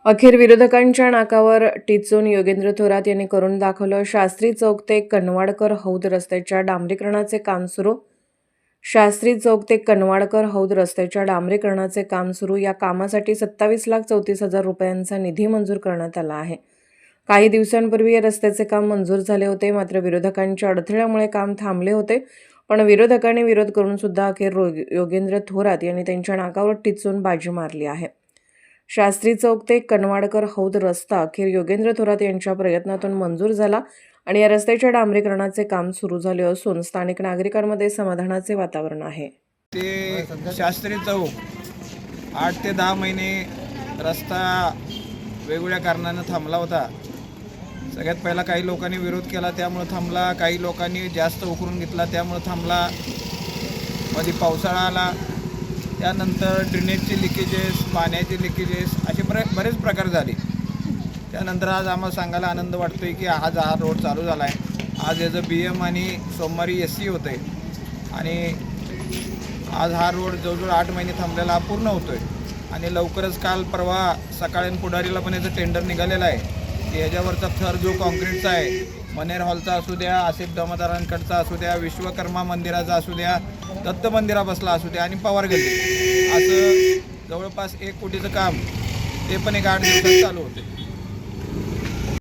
अखेर विरोधकांच्या नाकावर टिचून योगेंद्र थोरात यांनी करून दाखवलं. शास्त्री चौक ते कनवाडकर हौद रस्त्याच्या डांबरीकरणाचे काम सुरू. शास्त्री चौक ते कनवाडकर हौद रस्त्याच्या डांबरीकरणाचे काम सुरू. या कामासाठी 27,34,000 रुपयांचा निधी मंजूर करण्यात आला आहे. काही दिवसांपूर्वी या रस्त्याचे काम मंजूर झाले होते, मात्र विरोधकांच्या अडथळ्यामुळे काम थांबले होते. पण विरोधकांनी विरोध करून सुद्धा अखेर योगेंद्र थोरात यांनी त्यांच्या नाकावर टिचून बाजी मारली आहे. शास्त्री चौक ते कनवाडकर हौद रस्ता अखेर योगेंद्र थोरात यांच्या प्रयत्नातून मंजूर झाला आणि या रस्त्याच्या डांबरीकरणाचे काम सुरू झाले असून स्थानिक नागरिकांमध्ये समाधानाचे वातावरण आहे. ते शास्त्री चौक 8 ते 10 महिने रस्ता वेगवेगळ्या कारणानं थांबला होता. सगळ्यात पहिला काही लोकांनी विरोध केला त्यामुळे थांबला, काही लोकांनी जास्त उकरून घेतला त्यामुळे थांबला. मध्ये पावसाळा आला, त्यानंतर ड्रेनेजचे लिकेजेस, पाण्याचे लिकेजेस असे बरेच प्रकार झाले. त्यानंतर आज आम्हाला सांगायला आनंद वाटतो की आज हा रोड चालू झाला आहे. आज याचं BM आणि सोमवारी SC होतं आहे आणि आज हा रोड जवळजवळ 8 महिने थांबलेला हा पूर्ण होतो आहे. आणि लवकरच काल परवा सकाळी पुढारीला पण याचं टेंडर निघालेलं आहे की ह्याच्यावरचा थर जो कॉन्क्रीटचा आहे, मनेर हॉलचा असू द्या, आसिफ दमदारांकडचा असू द्या, विश्वकर्मा मंदिराचा असू द्या, दत्त मंदिरा बसला असू द्या आणि पवार गल्ली, असं जवळपास 1 कोटीचं काम ते पण एक 8 दिवसात चालू होते.